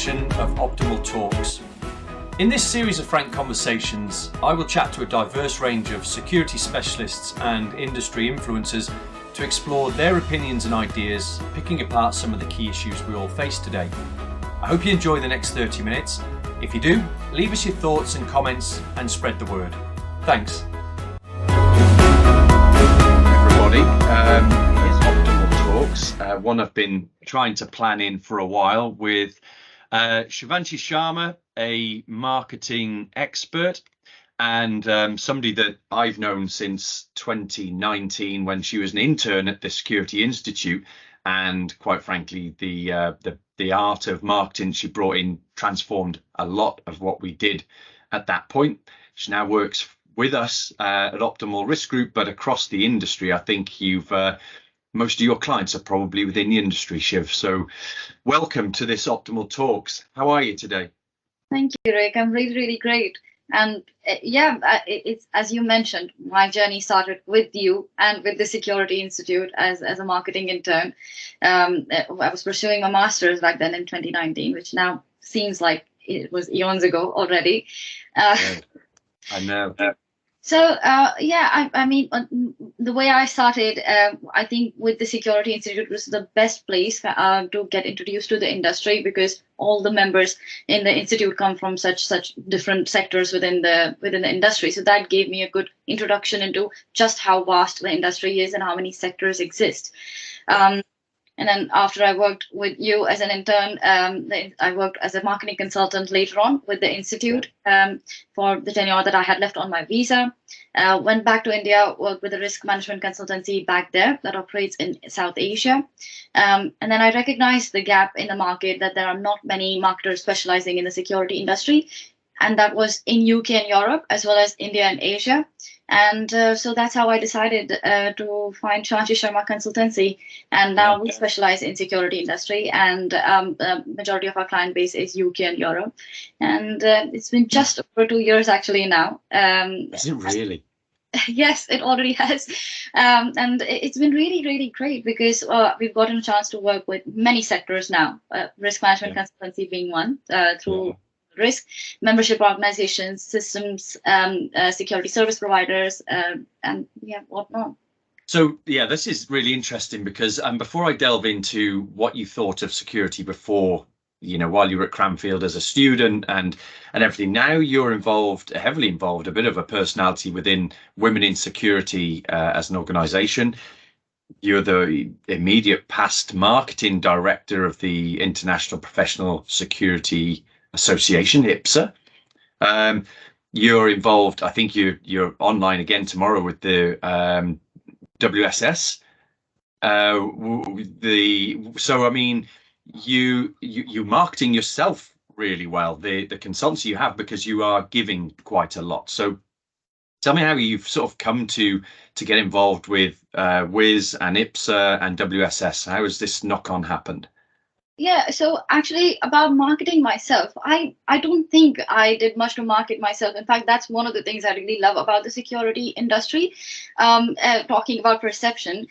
edition of Optimal Talks. In this series of frank conversations, I will chat to a diverse range of security specialists and industry influencers to explore their opinions and ideas, picking apart some of the key issues we all face today. I hope you enjoy the next 30 minutes. If you do, leave us your thoughts and comments and spread the word. Thanks. Everybody, it's Optimal Talks, one I've been trying to plan in for a while with Shivanshi Sharma, a marketing expert and somebody that I've known since 2019 when she was an intern at the Security Institute, and quite frankly the art of marketing she brought in transformed a lot of what we did at that point. She now works with us at Optimal Risk Group, but across the industry. I think you've most of your clients are probably within the industry, Shiv. So welcome to this Optimal Talks. How are you today? Thank you, Rick. I'm really great. And it's as you mentioned, my journey started with you and with the Security Institute as a marketing intern. I was pursuing a master's back then in 2019, which now seems like it was eons ago already. I know. I mean, the way I started, I think with the Security Institute was the best place to get introduced to the industry, because all the members in the institute come from such different sectors within the industry. So that gave me a good introduction into just how vast the industry is and how many sectors exist. And then after I worked with you as an intern, I worked as a marketing consultant later on with the Institute for the tenure that I had left on my visa. Went back to India, worked with a risk management consultancy back there that operates in South Asia. And then I recognized the gap in the market, that there are not many marketers specializing in the security industry. And that was in UK and Europe, as well as India and Asia. And so that's how I decided to find Shivanshi Sharma Consultancy. And now we specialize in security industry, and the majority of our client base is UK and Europe. And it's been just over 2 years actually now. Is it really? Yes, it already has. And it's been really great, because we've gotten a chance to work with many sectors now, risk management consultancy being one, through risk, membership organizations, systems, security service providers, and whatnot. So this is really interesting, because before I delve into what you thought of security before, while you were at Cranfield as a student and everything, now you're heavily involved, a bit of a personality within Women in Security as an organization. You're the immediate past marketing director of the International Professional Security Association, IPSA. You're involved, I think you're online again tomorrow with the WSS. So I mean, you marketing yourself really well, the consultancy you have, because you are giving quite a lot. So tell me how you've sort of come to get involved with WIS and IPSA and WSS. How has this knock-on happened? Yeah, so actually about marketing myself, I don't think I did much to market myself. In fact, that's one of the things I really love about the security industry. Talking about perception,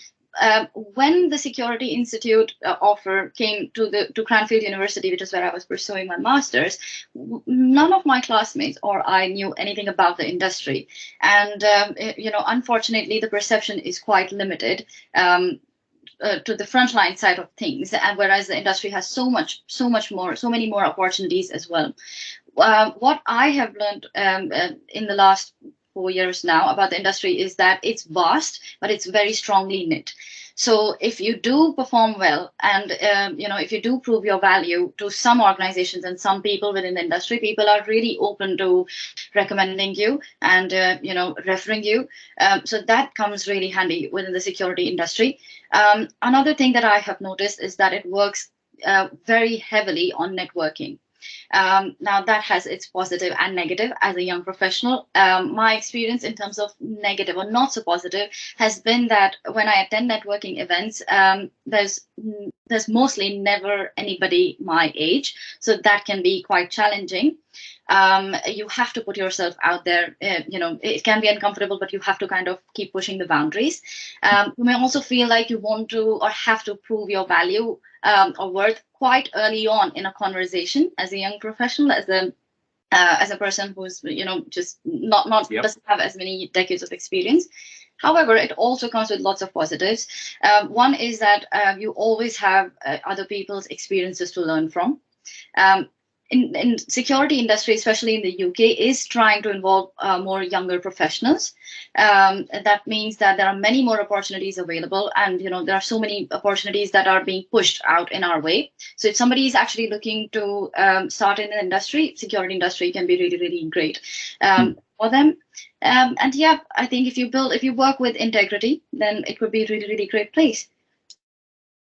when the Security Institute offer came to Cranfield University, which is where I was pursuing my master's, none of my classmates or I knew anything about the industry. And, unfortunately, the perception is quite limited. To the frontline side of things, and whereas the industry has so many more opportunities as well. What I have learned in the last 4 years now about the industry is that it's vast, but it's very strongly knit. So if you do perform well, and if you do prove your value to some organizations and some people within the industry, people are really open to recommending you and referring you. So that comes really handy within the security industry. Another thing that I have noticed is that it works very heavily on networking. Now that has its positive and negative as a young professional. My experience in terms of negative or not so positive has been that when I attend networking events, there's mostly never anybody my age. So that can be quite challenging. You have to put yourself out there. It can be uncomfortable, but you have to kind of keep pushing the boundaries. You may also feel like you want to or have to prove your value or worth quite early on in a conversation as a young professional, as a person who's just not Yep. doesn't have as many decades of experience. However, it also comes with lots of positives. One is that you always have other people's experiences to learn from. In security industry, especially in the UK, is trying to involve more younger professionals. That means that there are many more opportunities available, and there are so many opportunities that are being pushed out in our way. So if somebody is actually looking to start in the industry, security industry can be really, really great for them. And yeah, I think if you work with integrity, then it would be a really, really great place.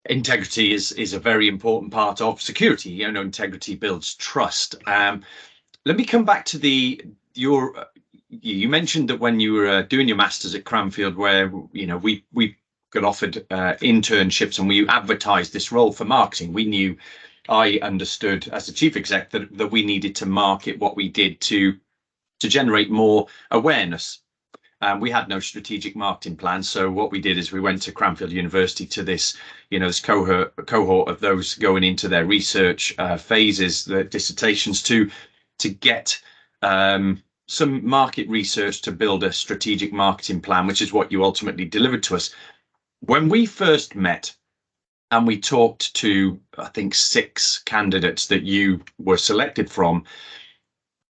Integrity is a very important part of security. Integrity builds trust. Let me come back to you mentioned that when you were doing your masters at Cranfield, where we got offered internships and we advertised this role for marketing. I understood as a chief exec that we needed to market what we did to generate more awareness. We had no strategic marketing plan, so what we did is we went to Cranfield University to this cohort of those going into their research phases, the dissertations, to get some market research to build a strategic marketing plan, which is what you ultimately delivered to us. When we first met and we talked to, I think, 6 candidates that you were selected from,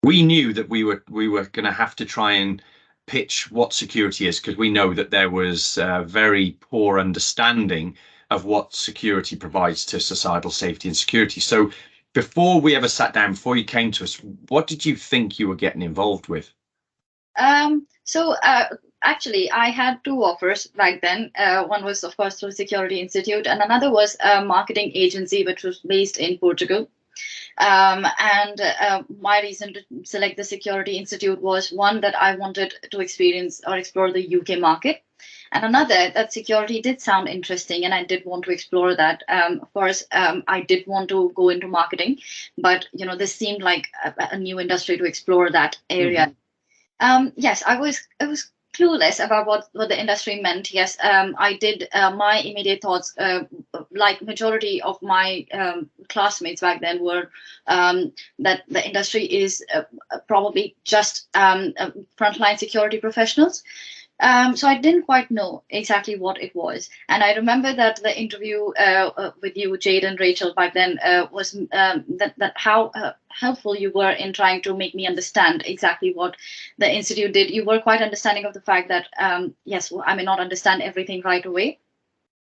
we knew that we were going to have to try and pitch what security is, because we know that there was a very poor understanding of what security provides to societal safety and security. So before we ever sat down, before you came to us, what did you think you were getting involved with? Actually, I had 2 offers back then. One was, of course, through Security Institute, and another was a marketing agency, which was based in Portugal. My reason to select the Security Institute was, one, that I wanted to experience or explore the UK market, and another, that security did sound interesting and I did want to explore that. Of course, I did want to go into marketing, but this seemed like a new industry to explore that area. Yes, I was clueless about what the industry meant. Yes, I did. My immediate thoughts, like majority of my classmates back then, were that the industry is probably just frontline security professionals. So I didn't quite know exactly what it was. And I remember that the interview with you, Jade and Rachel, back then was that how helpful you were in trying to make me understand exactly what the Institute did. You were quite understanding of the fact that, yes, well, I may not understand everything right away,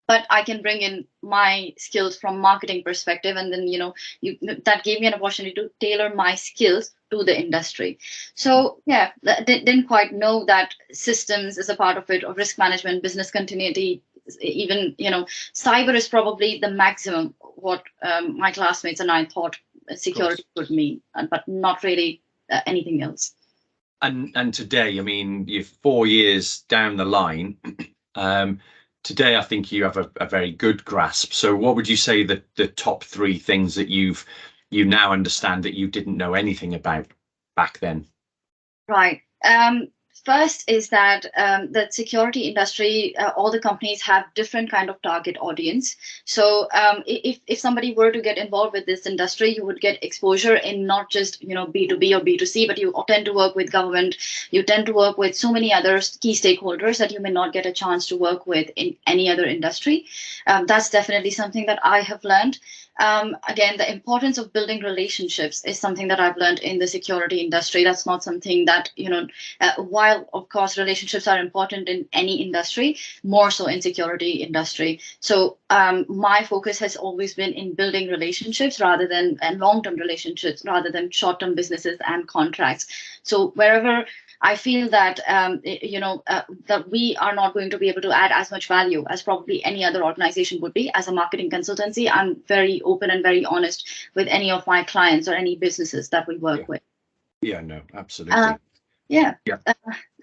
but I can bring in my skills from marketing perspective, and then that gave me an opportunity to tailor my skills to the industry. So yeah, didn't quite know that systems is a part of it, or risk management, business continuity, even cyber is probably the maximum what my classmates and I thought security would mean, but not really anything else. And today, I mean, you're 4 years down the line. Today, I think you have a very good grasp. So what would you say the top 3 things that you now understand that you didn't know anything about back then? Right. First is that the security industry, all the companies have different kind of target audience. So if somebody were to get involved with this industry, you would get exposure in not just B2B or B2C, but you tend to work with government. You tend to work with so many other key stakeholders that you may not get a chance to work with in any other industry. That's definitely something that I have learned. Again, the importance of building relationships is something that I've learned in the security industry. That's not something that, while of course relationships are important in any industry, more so in security industry. So my focus has always been in building relationships and long-term relationships rather than short-term businesses and contracts. So wherever I feel that that we are not going to be able to add as much value as probably any other organization would be as a marketing consultancy, I'm very open and very honest with any of my clients or any businesses that we work with. Yeah, no, absolutely.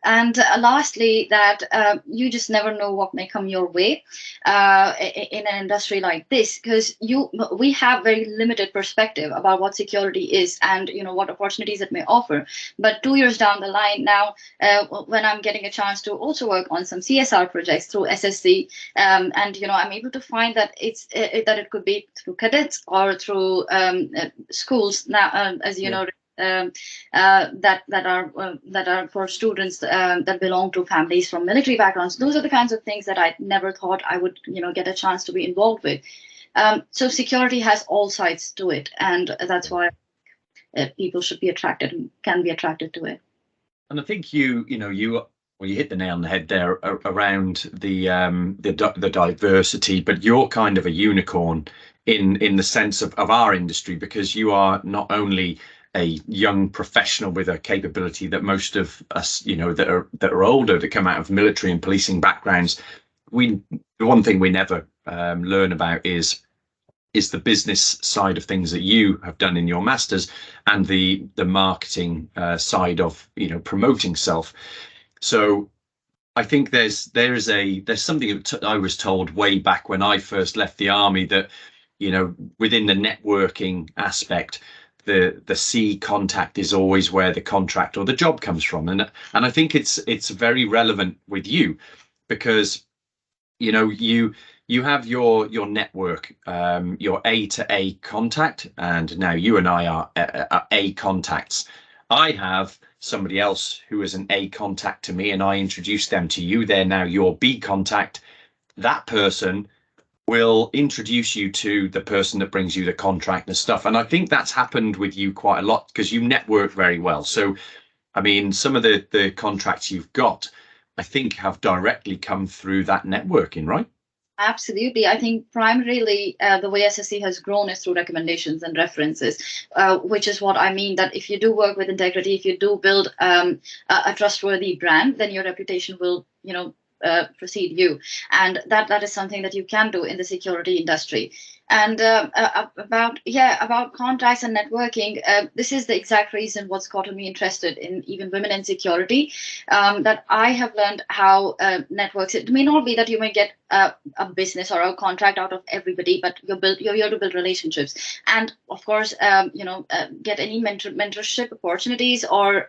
And lastly, that you just never know what may come your way in an industry like this, because we have very limited perspective about what security is and what opportunities it may offer. But 2 years down the line now, when I'm getting a chance to also work on some CSR projects through SSC, and I'm able to find that that it could be through cadets or through schools now, as you know. That are for students that belong to families from military backgrounds. Those are the kinds of things that I never thought I would get a chance to be involved with. So security has all sides to it, and that's why people should be attracted and can be attracted to it. And I think you hit the nail on the head there around the diversity, but you're kind of a unicorn in the sense of our industry, because you are not only a young professional with a capability that most of us, that are older, that come out of military and policing backgrounds, the one thing we never learn about is the business side of things that you have done in your masters, and the marketing side of promoting self. So I think there's something that I was told way back when I first left the army, that within the networking aspect, the C contact is always where the contract or the job comes from, and I think it's very relevant with you, because you have your network, your A to A contact, and now you and I are A contacts. I have somebody else who is an A contact to me, and I introduce them to you. They're now your B contact. That person will introduce you to the person that brings you the contract and stuff. And I think that's happened with you quite a lot, because you network very well. So, I mean, some of the contracts you've got, I think, have directly come through that networking, right? Absolutely. I think primarily the way SSC has grown is through recommendations and references, which is what I mean, that if you do work with integrity, if you do build a trustworthy brand, then your reputation will, precede you. And that is something that you can do in the security industry. And about contacts and networking, this is the exact reason what's gotten me interested in even women in security, that I have learned how networks, it may not be that you may get a business or a contract out of everybody, but you're here to build relationships, and of course get any mentorship opportunities, or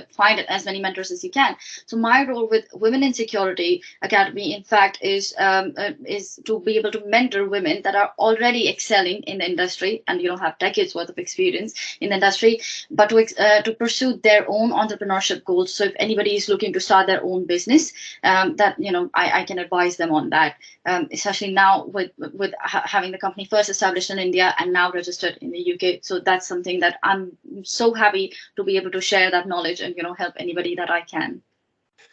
find as many mentors as you can. So my role with Women in Security Academy, in fact, is to be able to mentor women that are already excelling in the industry and have decades worth of experience in the industry, but to pursue their own entrepreneurship goals. So if anybody is looking to start their own business, I can advise them on that, especially now with having the company first established in India and now registered in the UK. So that's something that I'm so happy to be able to share that knowledge and help anybody that I can.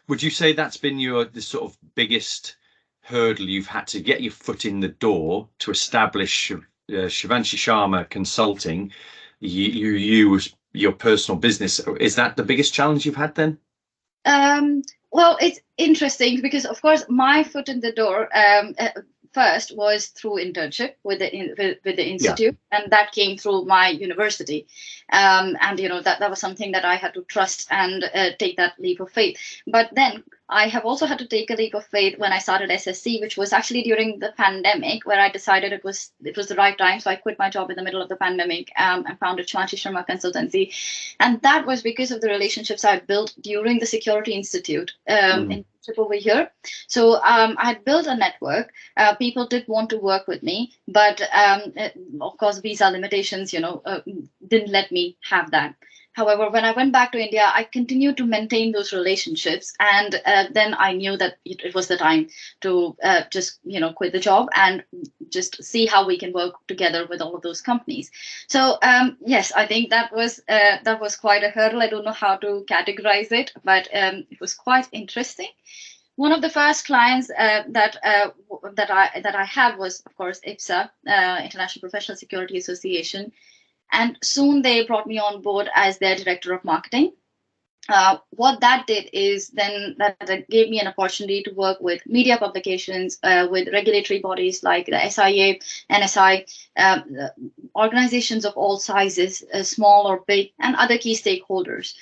Would you say that's been the sort of biggest hurdle you've had to get your foot in the door to establish Shivanshi Sharma Consulting, your personal business? Is that the biggest challenge you've had then? Well, it's interesting because, of course, my foot in the door first was through internship with the institute, and that came through my university, and that was something that I had to trust and take that leap of faith. But then I have also had to take a leap of faith when I started SSC, which was actually during the pandemic, where I decided it was the right time. So I quit my job in the middle of the pandemic and founded Shivanshi Sharma Consultancy, and that was because of the relationships I built during the Security Institute over here. So I had built a network. People did want to work with me, but of course, visa limitations, didn't let me have that. However, when I went back to India, I continued to maintain those relationships, and then I knew that it was the time to just quit the job and just see how we can work together with all of those companies. So yes, I think that was quite a hurdle. I don't know how to categorize it, but it was quite interesting. One of the first clients that I had was, of course, IPSA, International Professional Security Association. And soon they brought me on board as their director of marketing. What that did is then that gave me an opportunity to work with media publications, with regulatory bodies like the SIA, NSI, organizations of all sizes, small or big, and other key stakeholders.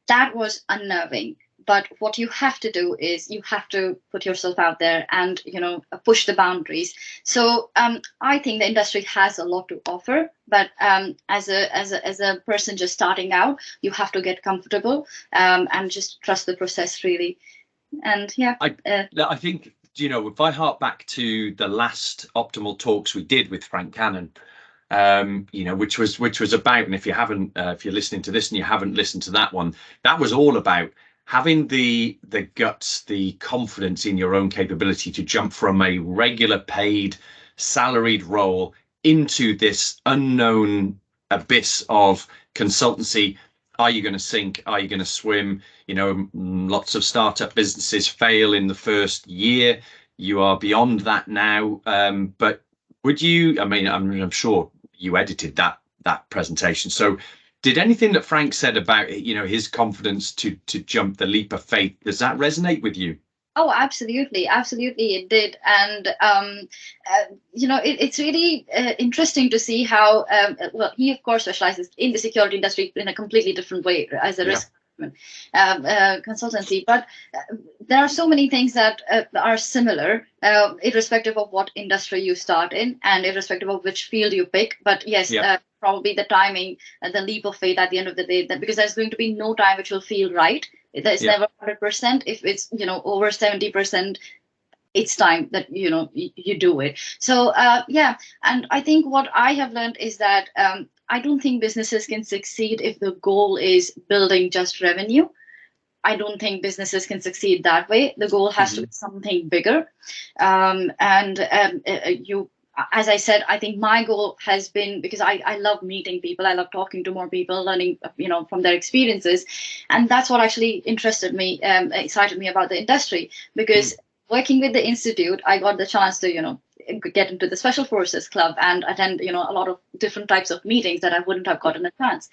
That was unnerving, But what you have to do is you have to put yourself out there and push the boundaries. So I think the industry has a lot to offer, but as a person just starting out, you have to get comfortable and just trust the process really. And yeah, I think, if I hark back to the last Optimal Talks we did with Frank Cannon, which was about, and if you're listening to this and you haven't listened to that one, that was all about having the guts, the confidence in your own capability to jump from a regular paid salaried role into this unknown abyss of consultancy. Are you going to sink? Are you going to swim? Lots of startup businesses fail in the first year. You are beyond that now. But would you, I'm sure you edited that presentation. So did anything that Frank said about, his confidence to jump the leap of faith, does that resonate with you? Oh, absolutely. Absolutely, it did. And, it's really interesting to see how, well, he, of course, specializes in the security industry in a completely different way as a risk consultancy. But there are so many things that are similar, irrespective of what industry you start in and irrespective of which field you pick. But yes, probably the timing, the leap of faith at the end of the day, because there's going to be no time which will feel right. There's never 100%. If it's over 70%, it's time that you do it. So and I think what I have learned is that I don't think businesses can succeed if the goal is building just revenue. I don't think businesses can succeed that way. The goal has to be something bigger. As I said, I think my goal has been, because I love meeting people, I love talking to more people, learning, from their experiences. And that's what actually excited me about the industry, because working with the Institute, I got the chance to, get into the Special Forces Club and attend, a lot of different types of meetings that I wouldn't have gotten a chance.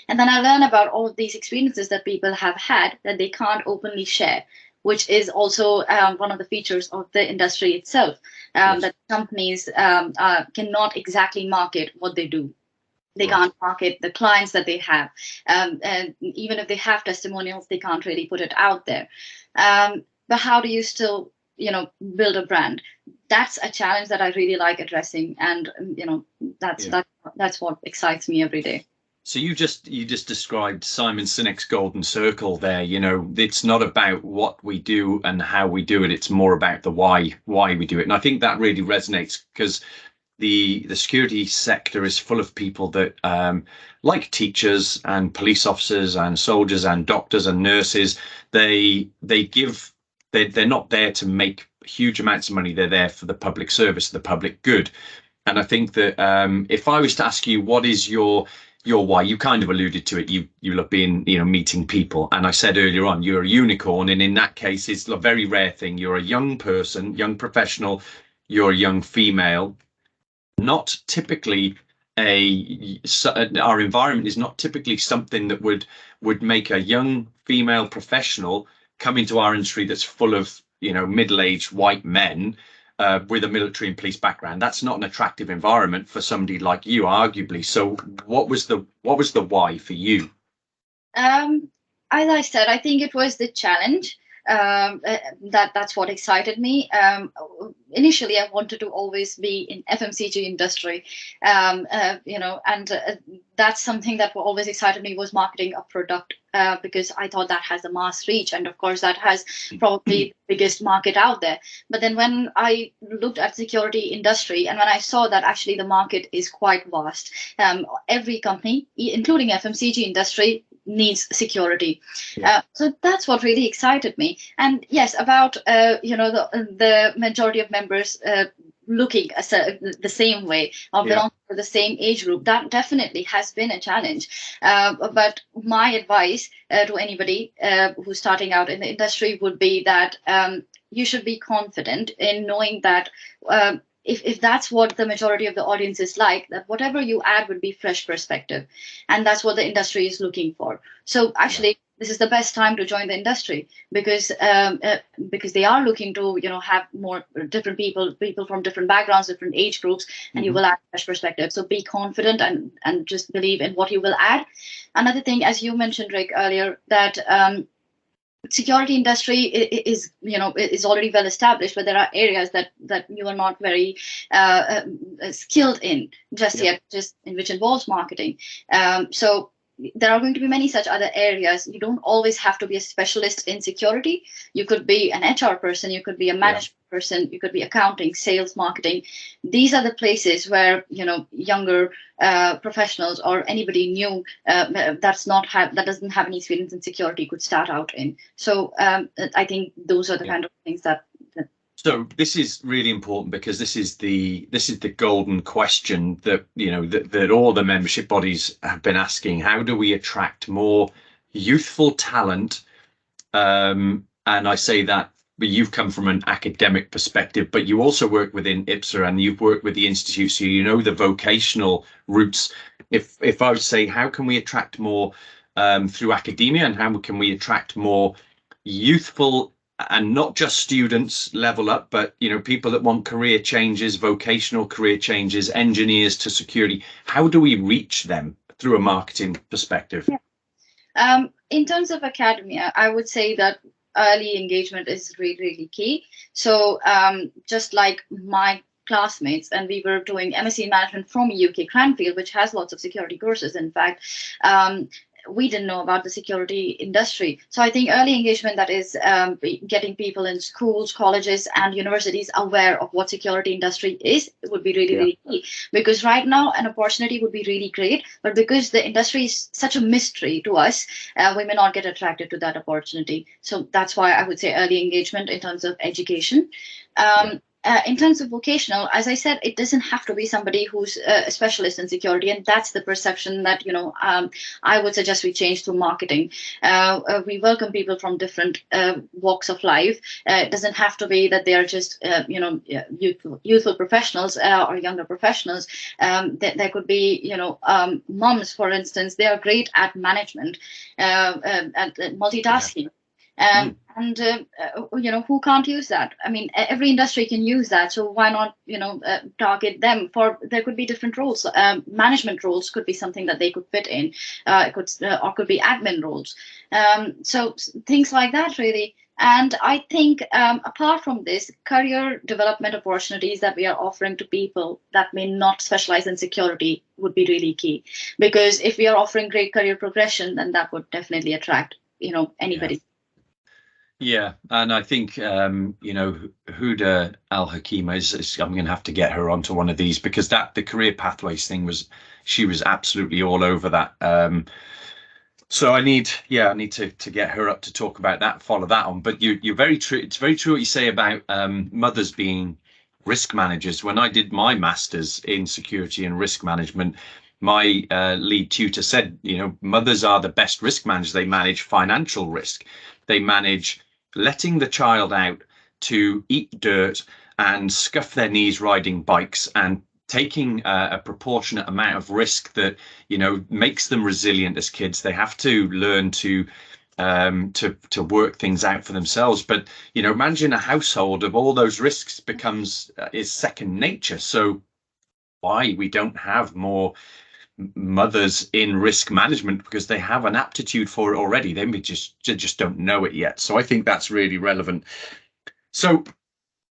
And then I learned about all of these experiences that people have had that they can't openly share, which is also one of the features of the industry itself, that companies cannot exactly market what they do. They can't market the clients that they have. And even if they have testimonials, they can't really put it out there. But how do you still, build a brand? That's a challenge that I really like addressing. And, that's what excites me every day. So you just described Simon Sinek's golden circle there. It's not about what we do and how we do it. It's more about the why we do it. And I think that really resonates, because the security sector is full of people that, like teachers and police officers and soldiers and doctors and nurses, they're not there to make huge amounts of money. They're there for the public service, the public good. And I think that if I was to ask you, what is your why, you kind of alluded to it. You love being, meeting people. And I said earlier on, you're a unicorn. And in that case, it's a very rare thing. You're a young person, young professional, you're a young female. Not typically our environment is not typically something that would make a young female professional come into our industry that's full of, middle-aged white men with a military and police background. That's not an attractive environment for somebody like you, arguably. So what was the why for you? As I said, I think it was the challenge. That's what excited me. Initially, I wanted to always be in FMCG industry, and that's something that always excited me, was marketing a product, because I thought that has a mass reach, and of course that has probably the biggest market out there. But then when I looked at security industry, and when I saw that actually the market is quite vast, every company, including FMCG industry, needs security. So that's what really excited me. And yes, about the majority of members looking the same way or belong to the same age group, that definitely has been a challenge. But my advice to anybody who's starting out in the industry would be that you should be confident in knowing that if that's what the majority of the audience is like, that whatever you add would be fresh perspective. And that's what the industry is looking for. So actually, this is the best time to join the industry, because they are looking to have more different people from different backgrounds, different age groups, and you will add fresh perspective. So be confident and just believe in what you will add. Another thing, as you mentioned, Rick, earlier, that security industry is already well established, but there are areas that you are not very skilled in just yet, just in which involves marketing. So there are going to be many such other areas. You don't always have to be a specialist in security. You could be an HR person, you could be a management person, you could be accounting, sales, marketing. These are the places where younger professionals or anybody new that doesn't have any experience in security could start out in. So I think those are the kind of things that. So this is really important, because this is the golden question that that all the membership bodies have been asking. How do we attract more youthful talent? And I say that, but you've come from an academic perspective, but you also work within IPSA and you've worked with the institute, so you know the vocational routes. If I would say, how can we attract more through academia, and how can we attract more youthful, and not just students level up, but people that want career changes, vocational career changes, engineers to security? How do we reach them through a marketing perspective? In terms of academia, I would say that early engagement is really, really key. So just like my classmates, and we were doing MSc management from UK Cranfield, which has lots of security courses, in fact, we didn't know about the security industry. So I think early engagement, that is getting people in schools, colleges, and universities aware of what security industry is, would be really, really key. Because right now, an opportunity would be really great, but because the industry is such a mystery to us, we may not get attracted to that opportunity. So that's why I would say early engagement in terms of education. In terms of vocational, as I said, it doesn't have to be somebody who's a specialist in security, and that's the perception that I would suggest we change through marketing. We welcome people from different walks of life. It doesn't have to be that they are just youthful professionals or younger professionals. There could be moms, for instance. They are great at management and multitasking. And who can't use that? I mean, every industry can use that, so why not target them? For there could be different roles. Management roles could be something that they could fit in. It could be admin roles. So things like that, really. And I think apart from this, career development opportunities that we are offering to people that may not specialize in security would be really key. Because if we are offering great career progression, then that would definitely attract anybody. Yeah, and I think Huda Al Hakima is I'm going to have to get her onto one of these, because the career pathways thing she was absolutely all over that. So I need to get her up to talk about that, follow that on. But you're very true. It's very true what you say about mothers being risk managers. When I did my master's in security and risk management, my lead tutor said, mothers are the best risk managers. They manage financial risk. They manage letting the child out to eat dirt and scuff their knees riding bikes, and taking a proportionate amount of risk that makes them resilient as kids. They have to learn to work things out for themselves. But managing a household of all those risks is second nature. So why we don't have more mothers in risk management? Because they have an aptitude for it already. They may just don't know it yet. So I think that's really relevant. So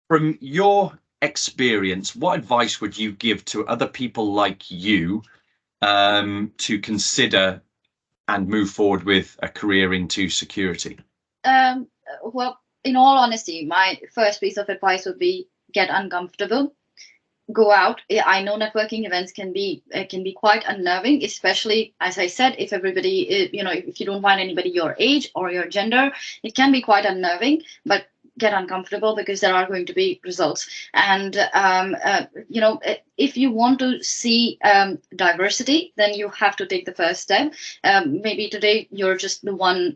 from your experience, what advice would you give to other people like you to consider and move forward with a career into security? Well, in all honesty, my first piece of advice would be get uncomfortable. Go out. I know networking events can be quite unnerving, especially, as I said, if everybody, if you don't find anybody your age or your gender, it can be quite unnerving. But get uncomfortable, because there are going to be results. And if you want to see diversity, then you have to take the first step. Maybe today you're just the one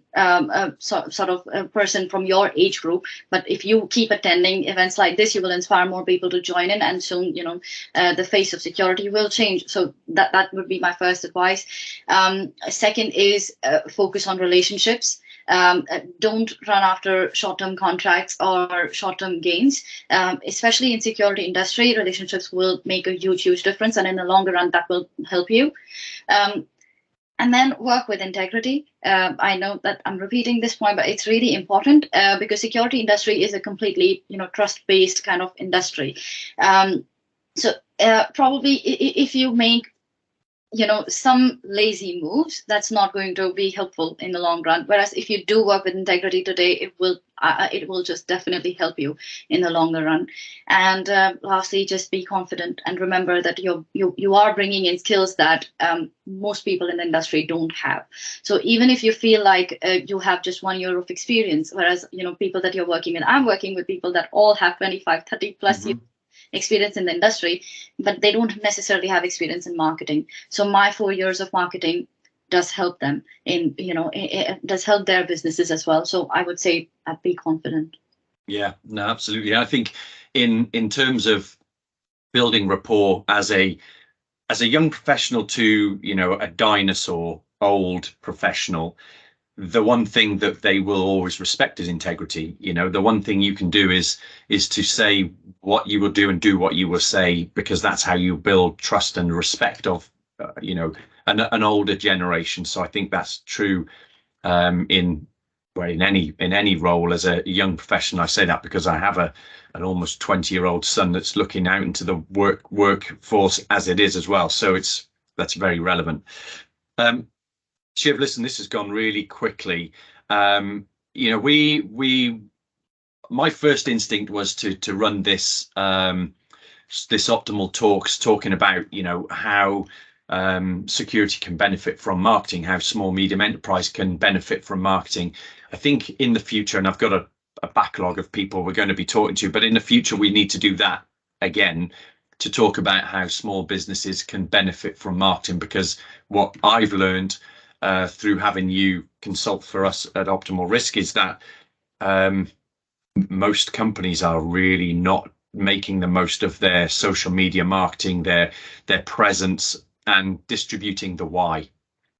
sort of person from your age group, but if you keep attending events like this, you will inspire more people to join in, and soon the face of security will change. So that would be my first advice. Second is focus on relationships. Don't run after short-term contracts or short-term gains. Especially in security industry, relationships will make a huge difference, and in the longer run, that will help you. And then work with integrity. I know that I'm repeating this point, but it's really important because security industry is a completely, trust-based kind of industry. So probably if you make some lazy moves, that's not going to be helpful in the long run. Whereas if you do work with integrity today, it will just definitely help you in the longer run. And lastly, just be confident and remember that you are bringing in skills that most people in the industry don't have. So even if you feel like you have just 1 year of experience, whereas people that you're working with, I'm working with people that all have 25, 30 plus years experience in the industry, but they don't necessarily have experience in marketing. So my 4 years of marketing does help them in, it does help their businesses as well. So I would say be confident. Yeah, no, absolutely. I think in terms of building rapport as a young professional to, a dinosaur old professional, the one thing that they will always respect is integrity. The one thing you can do is to say what you will do and do what you will say, because that's how you build trust and respect of an older generation. So I think that's true in any role as a young professional. I say that because I have an almost 20-year-old son that's looking out into the workforce as it is as well. So that's very relevant. Shiv, listen, this has gone really quickly. My first instinct was to run this optimal talks, talking about how security can benefit from marketing, how small medium enterprise can benefit from marketing. I think in the future, and I've got a backlog of people we're going to be talking to, but in the future we need to do that again, to talk about how small businesses can benefit from marketing, because what I've learned through having you consult for us at Optimal Risk is that most companies are really not making the most of their social media marketing, their presence, and distributing the why,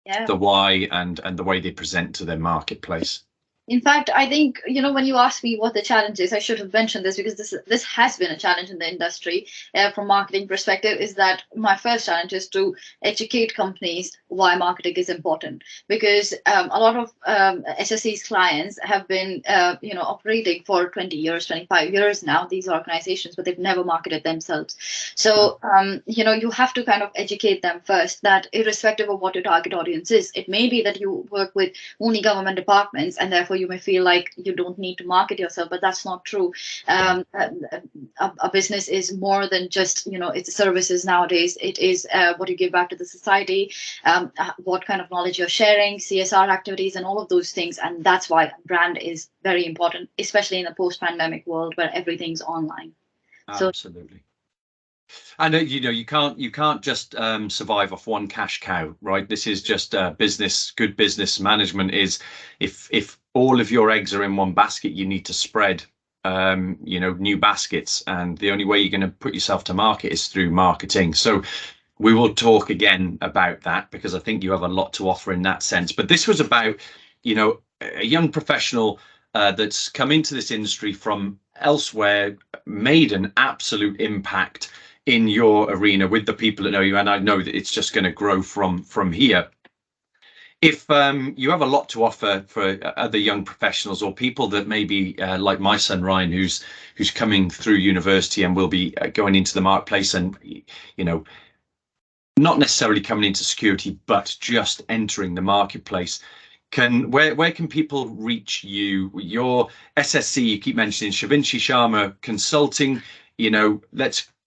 and the way they present to their marketplace. In fact, I think, when you asked me what the challenge is, I should have mentioned this, because this has been a challenge in the industry from marketing perspective, is that my first challenge is to educate companies why marketing is important. Because a lot of SSC's clients have been, operating for 20 years, 25 years now, these organizations, but they've never marketed themselves. So, you have to kind of educate them first that irrespective of what your target audience is, it may be that you work with only government departments and therefore you may feel like you don't need to market yourself, but that's not true. A business is more than just, its services nowadays. It is what you give back to the society, what kind of knowledge you're sharing, CSR activities, and all of those things. And that's why brand is very important, especially in a post-pandemic world where everything's online. Absolutely. And you can't just survive off one cash cow, right? This is just business. Good business management is if all of your eggs are in one basket, you need to spread new baskets, and the only way you're going to put yourself to market is through marketing. So we will talk again about that, because I think you have a lot to offer in that sense. But this was about a young professional that's come into this industry from elsewhere, made an absolute impact in your arena with the people that know you, and I know that it's just going to grow from here. If you have a lot to offer for other young professionals, or people that maybe like my son Ryan, who's coming through university and will be going into the marketplace, and not necessarily coming into security, but just entering the marketplace, where can people reach you? Your SSC, you keep mentioning Shivanshi Sharma Consulting.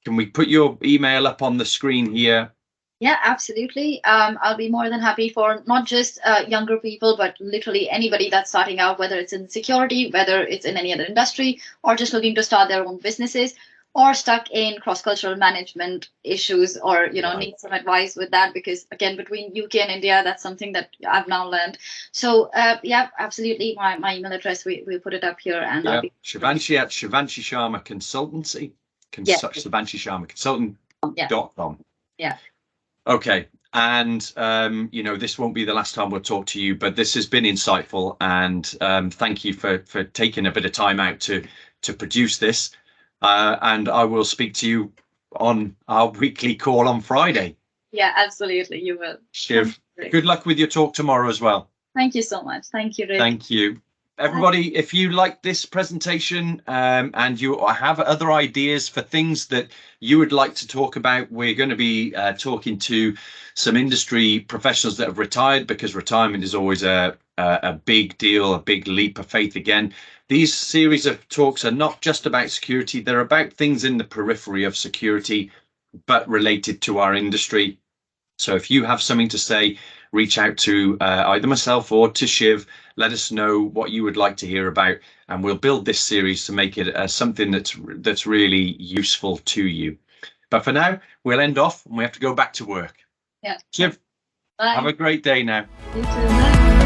Can we put your email up on the screen here? Yeah, absolutely. I'll be more than happy for not just younger people, but literally anybody that's starting out, whether it's in security, whether it's in any other industry, or just looking to start their own businesses, or stuck in cross-cultural management issues, or need some advice with that, because again, between UK and India, that's something that I've now learned. So yeah, absolutely. My email address, we'll put it up here. And Shivanshi at Shivanshi Sharma Consultancy. Shivanshi Sharma Consultant.com. Yeah. Okay. And this won't be the last time we'll talk to you, but this has been insightful, and thank you for taking a bit of time out to produce this. And I will speak to you on our weekly call on Friday. Yeah, absolutely. You will. Shiv, good luck with your talk tomorrow as well. Thank you so much. Thank you, Rick. Thank you. Everybody, if you like this presentation and you have other ideas for things that you would like to talk about, we're going to be talking to some industry professionals that have retired, because retirement is always a big deal, a big leap of faith again. These series of talks are not just about security, they're about things in the periphery of security, but related to our industry. So if you have something to say, reach out to either myself or to Shiv. Let us know what you would like to hear about, and we'll build this series to make it something that's really useful to you. But for now, we'll end off and we have to go back to work. Yeah. Shiv, Bye. have a great day now. You too. Bye.